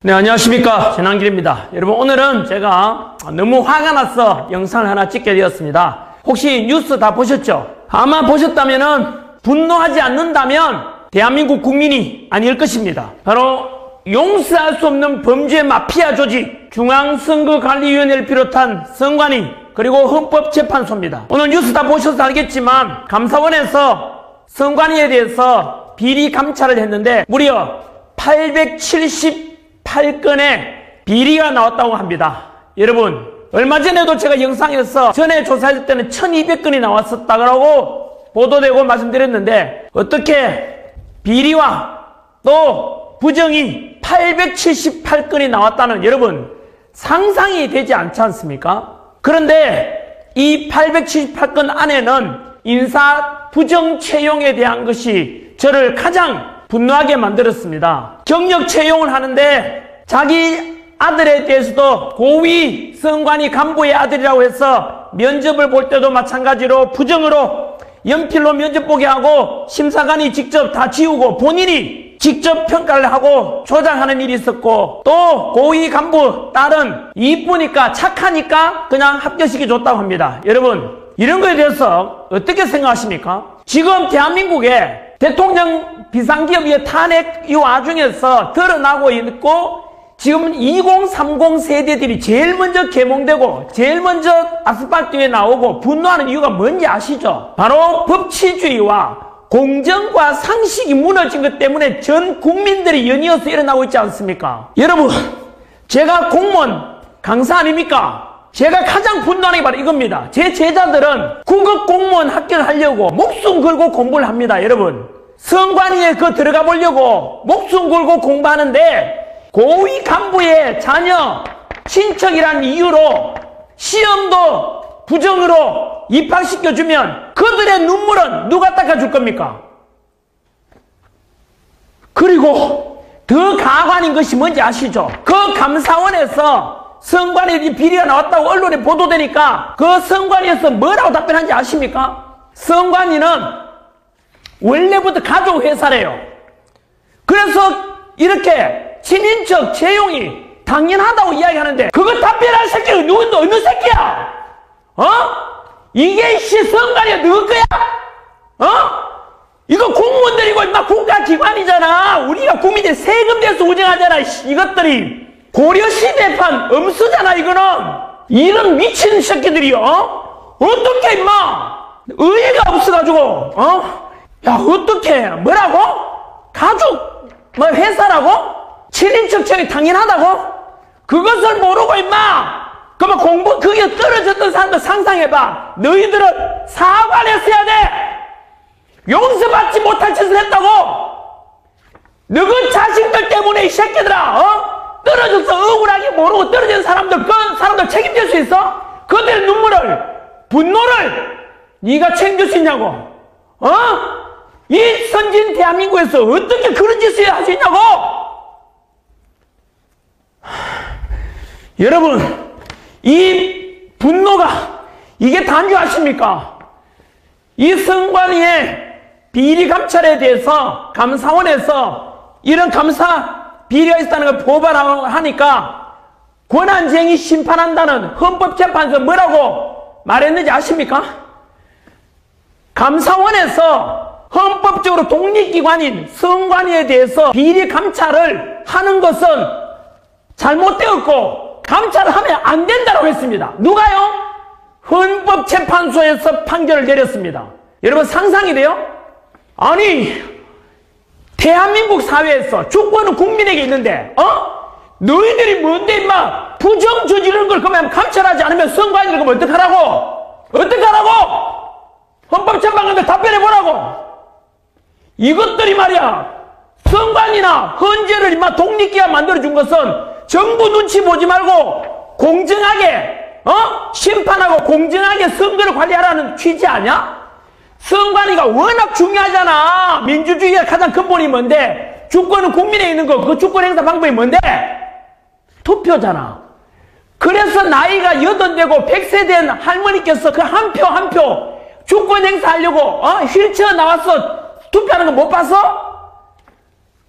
네, 안녕하십니까. 전한길입니다. 여러분, 오늘은 제가 너무 화가 나서 영상을 하나 찍게 되었습니다. 혹시 뉴스 다 보셨죠? 아마 보셨다면은 분노하지 않는다면 대한민국 국민이 아닐 것입니다. 바로 용서할 수 없는 범죄 마피아 조직 중앙선거관리위원회를 비롯한 선관위 그리고 헌법재판소입니다. 오늘 뉴스 다 보셔서 알겠지만 감사원에서 선관위에 대해서 비리 감찰을 했는데 무려 878건의 비리가 나왔다고 합니다. 여러분, 얼마 전에도 제가 영상에서 전에 조사할 때는 1200건이 나왔었다고 보도되고 말씀드렸는데 어떻게 비리와 또 부정이 878건이 나왔다는, 여러분 상상이 되지 않지 않습니까? 그런데 이 878건 안에는 인사 부정 채용에 대한 것이 저를 가장 분노하게 만들었습니다. 경력 채용을 하는데 자기 아들에 대해서도 고위 선관위 간부의 아들이라고 해서 면접을 볼 때도 마찬가지로 부정으로 연필로 면접 보게 하고 심사관이 직접 다 지우고 본인이 직접 평가를 하고 조장하는 일이 있었고, 또 고위 간부 딸은 이쁘니까 착하니까 그냥 합격시켜 줬다고 합니다. 여러분, 이런 거에 대해서 어떻게 생각하십니까? 지금 대한민국에 대통령 비상기업의 탄핵 이 와중에서 드러나고 있고, 지금 2030 세대들이 제일 먼저 계몽되고 제일 먼저 아스팔트 위에 나오고 분노하는 이유가 뭔지 아시죠? 바로 법치주의와 공정과 상식이 무너진 것 때문에 전 국민들이 연이어서 일어나고 있지 않습니까? 여러분, 제가 공무원 강사 아닙니까? 제가 가장 분노하는 게 바로 이겁니다. 제 제자들은 국업 공무원 합격을 하려고 목숨 걸고 공부를 합니다. 여러분, 선관위에 들어가 보려고 목숨 걸고 공부하는데 고위 간부의 자녀, 친척이란 이유로 시험도 부정으로 입학시켜주면 그들의 눈물은 누가 닦아줄 겁니까? 그리고 더 가관인 것이 뭔지 아시죠? 그 감사원에서 선관위 비리가 나왔다고 언론에 보도되니까 그 선관위에서 뭐라고 답변한지 아십니까? 선관위는 원래부터 가족회사래요. 그래서 이렇게 친인척 채용이 당연하다고 이야기하는데 그거 답변할 새끼가 누군데 어느 새끼야? 이게 선관위가 누구 거야? 이거 공무원들이고 임마 국가기관이잖아. 우리가 국민들 세금 내서 운영하잖아. 이것들이 고려시대판 엄수잖아. 이거는 이런 미친 새끼들이요. 어떻게 임마 의의가 없어가지고 야, 어떻게 뭐라고? 가족 뭐 회사라고? 친인척 채용이 당연하다고? 그것을 모르고 임마 그러면 공부 그게 떨어졌던 사람들 상상해봐. 너희들은 사과를 했어야 돼. 용서받지 못할 짓을 했다고. 너희 자식들 때문에 이 새끼들아 떨어져서 억울하게 모르고 떨어진 사람들, 그 사람들 책임질 수 있어? 그들의 눈물을, 분노를 네가 책임질 수 있냐고? 이 선진 대한민국에서 어떻게 그런 짓을 할 수 있냐고? 여러분, 이 분노가 이게 단지 아십니까? 이 선관위의 비리 감찰에 대해서 감사원에서 이런 감사 비리가 있다는 걸 고발하니까 권한쟁의 심판한다는 헌법재판소 뭐라고 말했는지 아십니까? 감사원에서 헌법적으로 독립기관인 선관위에 대해서 비리 감찰을 하는 것은 잘못되었고 감찰을 하면 안 된다고 했습니다. 누가요? 헌법재판소에서 판결을 내렸습니다. 여러분 상상이 돼요? 아니, 대한민국 사회에서 주권은 국민에게 있는데 너희들이 뭔데 임마 부정 저지르는 걸 그러면 감찰하지 않으면 선관위를 그러면 어떡하라고? 어떡하라고? 헌법재판관들 답변해보라고. 이것들이 말이야, 선관위나 헌재를 임마 독립기관 만들어준 것은 정부 눈치 보지 말고 공정하게 심판하고 공정하게 선거를 관리하라는 취지 아니야? 선관위가 워낙 중요하잖아. 민주주의의 가장 근본이 뭔데? 주권은 국민에 있는 거. 그 주권 행사 방법이 뭔데? 투표잖아. 그래서 나이가 80되고 100세 된 할머니께서 그 한 표 한 표 주권 행사하려고 휠체어 나와서 투표하는 거 못 봤어?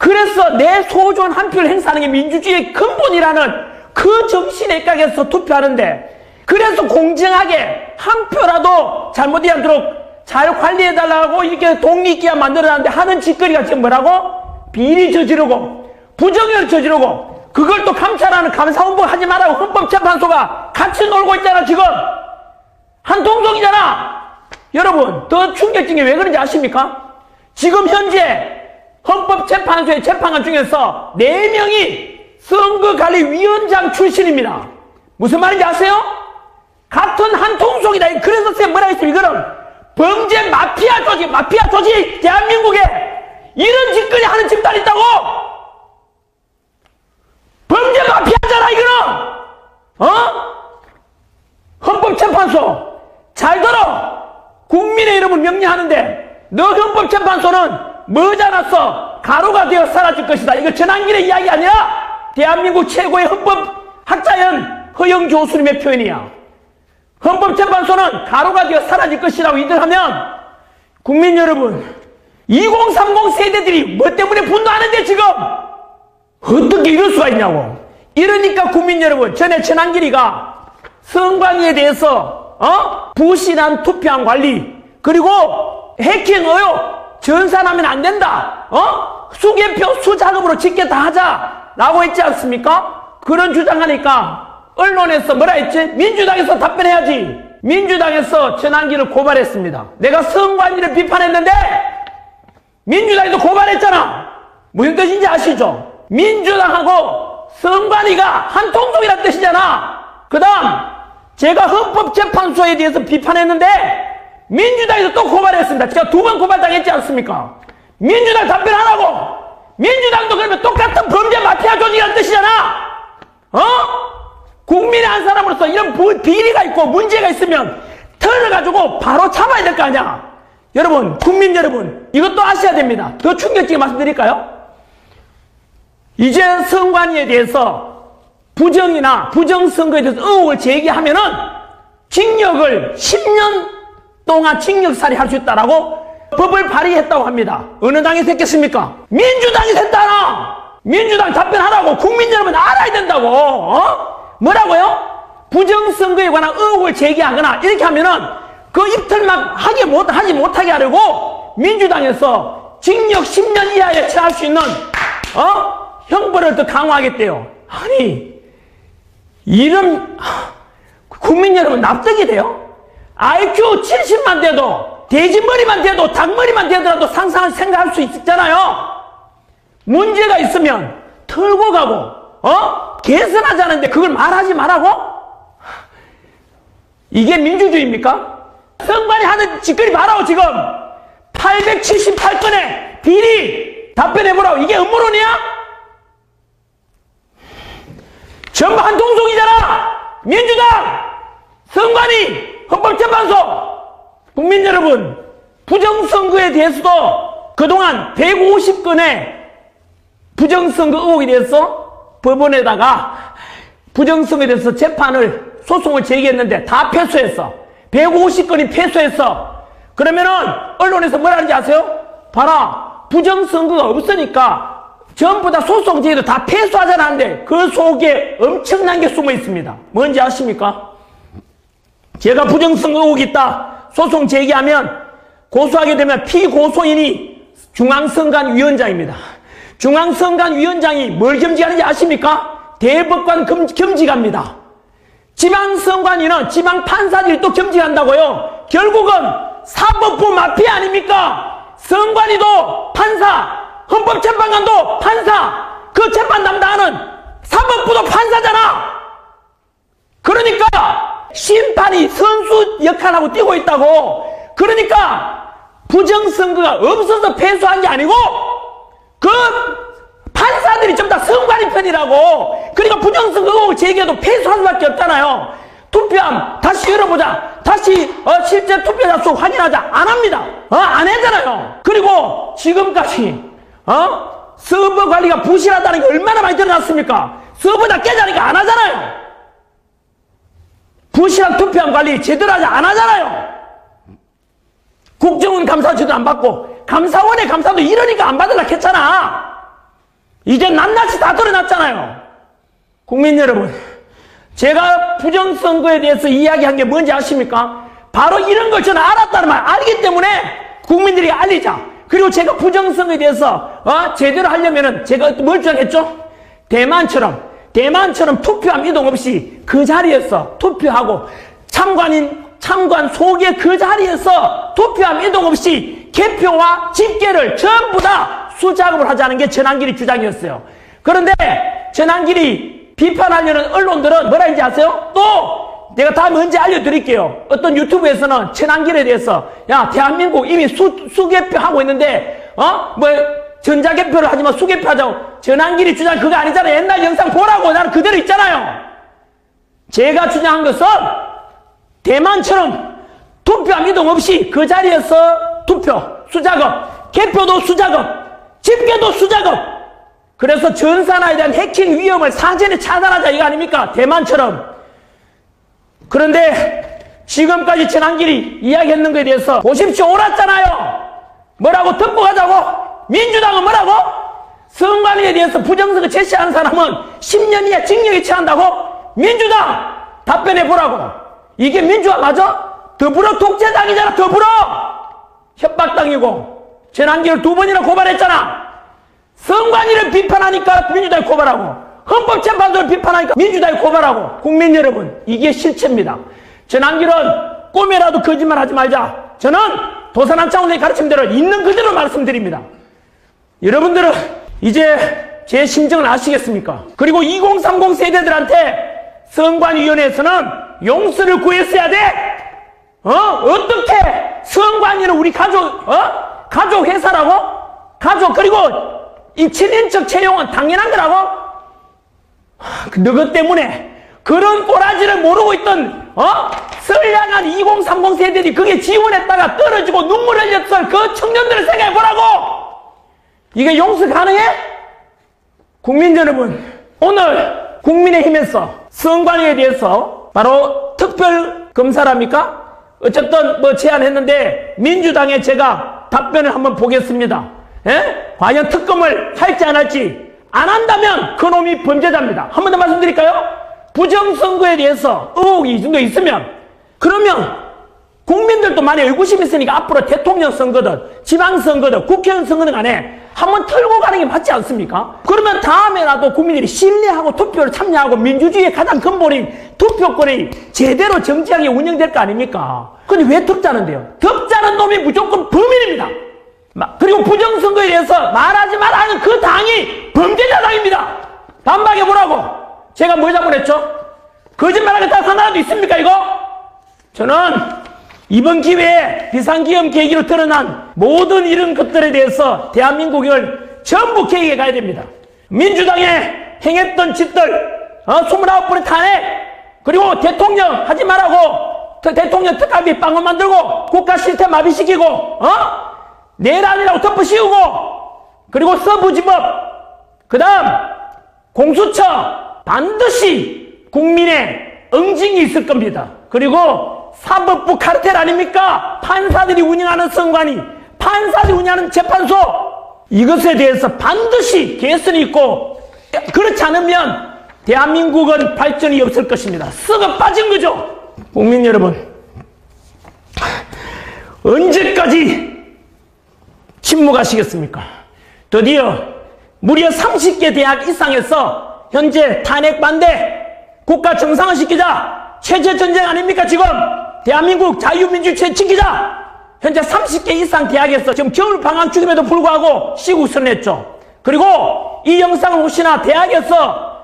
그래서 내 소중한 한 표를 행사하는 게 민주주의의 근본이라는 그 정신에 입각해서 투표하는데, 그래서 공정하게 한 표라도 잘못이 않도록 잘 관리해달라고 이렇게 독립기관 만들어놨는데 하는 짓거리가 지금 뭐라고? 비리 저지르고 부정을 저지르고 그걸 또 감찰하는 감사원복 하지 말라고 헌법재판소가 같이 놀고 있잖아. 지금 한통속이잖아. 여러분, 더 충격적인 게 왜 그런지 아십니까? 지금 현재 헌법재판소의 재판관 중에서 4명이 선거관리위원장 출신입니다. 무슨 말인지 아세요? 같은 한통속이다. 그래서 쌤 뭐라 했어요? 이거는 범죄 마피아 조직, 대한민국에 이런 짓거리 하는 집단이 있다고! 범죄 마피아잖아, 이거는! 헌법재판소, 잘 들어! 국민의 이름을 명령하는데, 너 헌법재판소는 머지않았어 가로가 되어 사라질 것이다. 이거 전환길의 이야기 아니라 대한민국 최고의 헌법학자연 허영 교수님의 표현이야. 헌법재판소는 가로가 되어 사라질 것이라고 이들 하면, 국민 여러분, 2030 세대들이 뭐 때문에 분노하는데 지금 어떻게 이럴 수가 있냐고. 이러니까 국민 여러분, 전에 전환길이가 선관위에 대해서 부실한 투표한 관리, 그리고 해킹 의혹 전산하면 안 된다, 수개표 수작업으로 짓게 다 하자 라고 했지 않습니까? 그런 주장하니까 언론에서 뭐라 했지? 민주당에서 답변해야지. 민주당에서 전환기를 고발했습니다. 내가 선관위를 비판했는데 민주당에도 고발했잖아. 무슨 뜻인지 아시죠? 민주당하고 선관위가 한통속이라는 뜻이잖아. 그 다음 제가 헌법재판소에 대해서 비판했는데 민주당에서 또 고발했습니다. 제가 2번 고발당했지 않습니까? 민주당 답변하라고. 민주당도 그러면 똑같은 범죄 마피아 조직이라는 뜻이잖아. 국민의 한 사람으로서 이런 비리가 있고 문제가 있으면 털어가지고 바로 잡아야 될 거 아니야. 여러분, 국민 여러분, 이것도 아셔야 됩니다. 더 충격적인 말씀드릴까요? 이제 선관위에 대해서 부정이나 부정선거에 대해서 의혹을 제기하면은 징역을 10년 동안 징역살이 할 수 있다라고 법을 발의했다고 합니다. 어느 당에서 했겠습니까? 민주당에서 했다나! 민주당 답변하라고. 국민 여러분 알아야 된다고. 뭐라고요? 부정선거에 관한 의혹을 제기하거나 이렇게 하면은 그 이틀만 하지 못하게 하려고 민주당에서 징역 10년 이하에 처할 수 있는 형벌을 더 강화하겠대요. 아니, 이런 국민 여러분 납득이 돼요? IQ 70만 돼도, 돼지머리만 돼도, 닭머리만 되더라도 상상을 생각할 수 있잖아요. 문제가 있으면 털고 가고 개선하지 않았는데 그걸 말하지 말라고? 이게 민주주의입니까? 선관위 하는 짓거리 봐라고. 지금 878건의 비리 답변해보라고. 이게 음모론이야? 전부 한통속이잖아. 민주당, 선관위, 헌법재판소. 국민 여러분, 부정선거에 대해서도 그동안 150건의 부정선거 의혹에 대해서 법원에다가 부정선거에 대해서 소송을 제기했는데 다 패소했어. 150건이 패소했어. 그러면은 언론에서 뭐라 하는지 아세요? 봐라, 부정선거가 없으니까 전부 다 소송 제기도 다 패소하잖아 하는데 그 속에 엄청난 게 숨어 있습니다. 뭔지 아십니까? 제가 부정선거 의혹이 있다 소송 제기하면 고소하게 되면 피고소인이 중앙선관위원장입니다. 중앙선관위원장이 뭘 겸직하는지 아십니까? 대법관 겸직합니다. 지방선관위는 지방판사들이 또 겸직한다고요. 결국은 사법부 마피아 아닙니까? 선관위도 판사, 헌법재판관도 판사, 그 재판 담당하는 사법부도 판사잖아. 그러니까 심판이 선수 역할하고 뛰고 있다고. 그러니까 부정선거가 없어서 패소한 게 아니고 그 판사들이 좀 다 선관위 편이라고. 그러니까 부정선거 의혹을 제기해도 패소할 수밖에 없잖아요. 투표함 다시 열어보자, 다시 실제 투표자 수 확인하자, 안 합니다. 안 하잖아요. 그리고 지금까지 서버 관리가 부실하다는 게 얼마나 많이 드러났습니까? 서버 다 깨자니까 안 하잖아요. 부실한 투표함 관리 제대로 하지 안 하잖아요. 국정원 감사 제대로 안 받고 감사원의 감사도 이러니까 안 받으려고 했잖아. 이제 낱낱이 다 드러났잖아요. 국민 여러분, 제가 부정선거에 대해서 이야기한 게 뭔지 아십니까? 바로 이런 걸 저는 알았다는 말, 알기 때문에 국민들이 알리자. 그리고 제가 부정선거에 대해서 제대로 하려면은 제가 뭘 주장했죠? 대만처럼 투표함 이동 없이 그 자리에서 투표하고 참관 속에 그 자리에서 투표함 이동 없이 개표와 집계를 전부 다 수작업을 하자는 게 전한길이 주장이었어요. 그런데 전한길이 비판하려는 언론들은 뭐라 했는지 아세요? 또 내가 다음에 언제 알려드릴게요. 어떤 유튜브에서는 전한길에 대해서 야 대한민국 이미 수개표 하고 있는데 전자개표를 하지만 수개표 하자고. 전한길이 주장 그거 아니잖아요. 옛날 영상 보라고. 나는 그대로 있잖아요. 제가 주장한 것은 대만처럼 투표함 이동 없이 그 자리에서 투표, 수작업, 개표도 수작업, 집계도 수작업. 그래서 전산화에 대한 해킹 위험을 사전에 차단하자 이거 아닙니까? 대만처럼. 그런데 지금까지 전한길이 이야기했는 것에 대해서 보십시오. 옳았잖아요. 뭐라고 듣고 가자고? 민주당은 뭐라고? 선관위에 대해서 부정선거 제시하는 사람은 10년 이하 징역에 처한다고? 민주당 답변해 보라고. 이게 민주화 맞아? 더불어 독재당이잖아. 더불어 협박당이고. 전한길을 2번이나 고발했잖아. 선관위를 비판하니까 민주당이 고발하고, 헌법재판소를 비판하니까 민주당이 고발하고. 국민 여러분, 이게 실체입니다. 전한길은 꿈에라도 거짓말하지 말자. 저는 도산한 차원의 가르침대로 있는 그대로 말씀드립니다. 여러분들은 이제 제 심정을 아시겠습니까? 그리고 2030 세대들한테 선관위원회에서는 용서를 구했어야 돼. 어떻게 선관위는 우리 가족 회사라고? 그리고 이 7인척 채용은 당연한 거라고? 너것 때문에 그런 꼬라지를 모르고 있던 선량한 2030 세대들이 그게 지원했다가 떨어지고 눈물 흘렸던 그 청년들을 생각해 보라고. 이게 용서 가능해? 국민 여러분, 오늘 국민의힘에서 선관위에 대해서 바로 특별검사랍니까? 어쨌든 제안했는데 민주당에 제가 답변을 한번 보겠습니다. 과연 특검을 할지 안 할지. 안 한다면 그놈이 범죄자입니다. 한 번 더 말씀드릴까요? 부정선거에 대해서 의혹이 이 정도 있으면, 그러면 국민들도 많이 의구심이 있으니까 앞으로 대통령 선거든 지방선거든 국회의원 선거든 간에 한번 털고 가는 게 맞지 않습니까? 그러면 다음에라도 국민들이 신뢰하고 투표를 참여하고 민주주의의 가장 근본인 투표권이 제대로 정직하게 운영될 거 아닙니까? 근데 왜 덮자는데요? 덮자는 놈이 무조건 범인입니다. 그리고 부정선거에 대해서 말하지 말라는 그 당이 범죄자 당입니다. 반박해 보라고. 제가 뭐 잘못했죠? 거짓말하겠다 하나라도 있습니까 이거? 저는 이번 기회에 비상기업 계기로 드러난 모든 이런 것들에 대해서 대한민국을 전부 개혁해 가야 됩니다. 민주당에 행했던 짓들, 29번의 탄핵, 그리고 대통령 하지 말라고 대통령 특감비 빵을 만들고 국가 시스템 마비시키고 내란이라고 덮어 씌우고, 그리고 서부지법, 그 다음 공수처 반드시 국민의 응징이 있을 겁니다. 그리고 사법부 카르텔 아닙니까? 판사들이 운영하는 선관위, 판사들이 운영하는 재판소, 이것에 대해서 반드시 개선이 있고, 그렇지 않으면 대한민국은 발전이 없을 것입니다. 썩어 빠진 거죠. 국민 여러분, 언제까지 침묵하시겠습니까? 드디어 무려 30개 대학 이상에서 현재 탄핵 반대, 국가 정상화 시키자, 체제전쟁 아닙니까 지금? 대한민국 자유민주주의 지키자. 현재 30개 이상 대학에서 지금 겨울방학 중임에도 불구하고 시국선언했죠. 그리고 이 영상을 혹시나 대학에서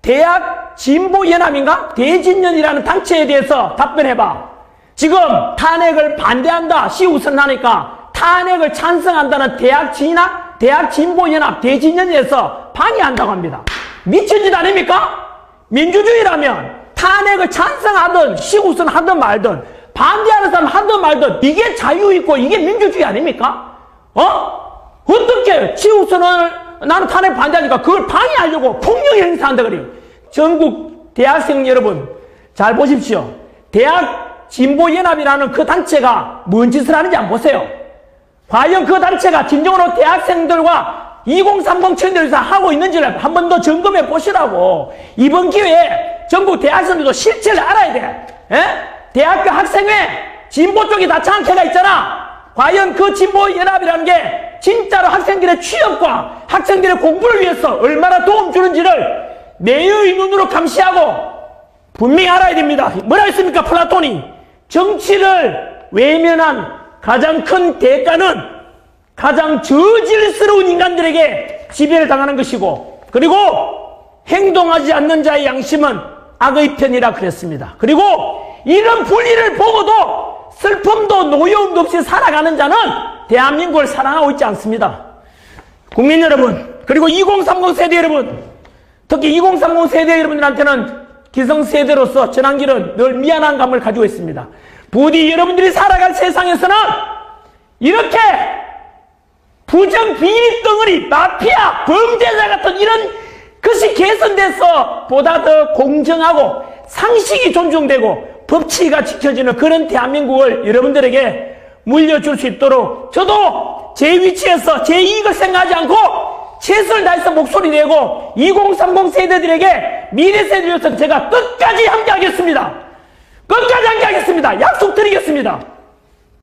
대학 진보연합인가? 대진연이라는 단체에 대해서 답변해봐. 지금 탄핵을 반대한다 시국선언하니까 탄핵을 찬성한다는 대학 진학, 대학 진보연합, 대진연에서 방해한다고 합니다. 미친 짓 아닙니까? 민주주의라면 탄핵을 찬성하든 시국선언 하든 말든 반대하는 사람 하든 말든 이게 자유있고 이게 민주주의 아닙니까? 어떻게 시국선언을 나는 탄핵 반대하니까 그걸 방해하려고 폭력 행사한다 그래요. 전국 대학생 여러분 잘 보십시오. 대학 진보연합이라는 그 단체가 뭔 짓을 하는지 한번 보세요. 과연 그 단체가 진정으로 대학생들과 2030 청년들에서 하고 있는지를 한 번 더 점검해 보시라고. 이번 기회에 전국 대학생들도 실체를 알아야 돼. 에? 대학교 학생회 진보 쪽이 다 장애가 있잖아. 과연 그 진보연합이라는 게 진짜로 학생들의 취업과 학생들의 공부를 위해서 얼마나 도움 주는지를 내의 눈으로 감시하고 분명히 알아야 됩니다. 뭐라 했습니까? 플라톤이 정치를 외면한 가장 큰 대가는 가장 저질스러운 인간들에게 지배를 당하는 것이고, 그리고 행동하지 않는 자의 양심은 악의 편이라 그랬습니다. 그리고 이런 불의를 보고도 슬픔도 노여움도 없이 살아가는 자는 대한민국을 사랑하고 있지 않습니다. 국민 여러분, 그리고 2030 세대 여러분, 특히 2030 세대 여러분들한테는 기성세대로서 전한길은 늘 미안한 감을 가지고 있습니다. 부디 여러분들이 살아갈 세상에서는 이렇게 부정 비리 덩어리, 마피아, 범죄자 같은 이런 것이 개선돼서 보다 더 공정하고 상식이 존중되고 법치가 지켜지는 그런 대한민국을 여러분들에게 물려줄 수 있도록 저도 제 위치에서 제 이익을 생각하지 않고 최선을 다해서 목소리 내고 2030 세대들에게 미래 세대로서 제가 끝까지 함께 하겠습니다. 끝까지 함께 하겠습니다. 약속드리겠습니다.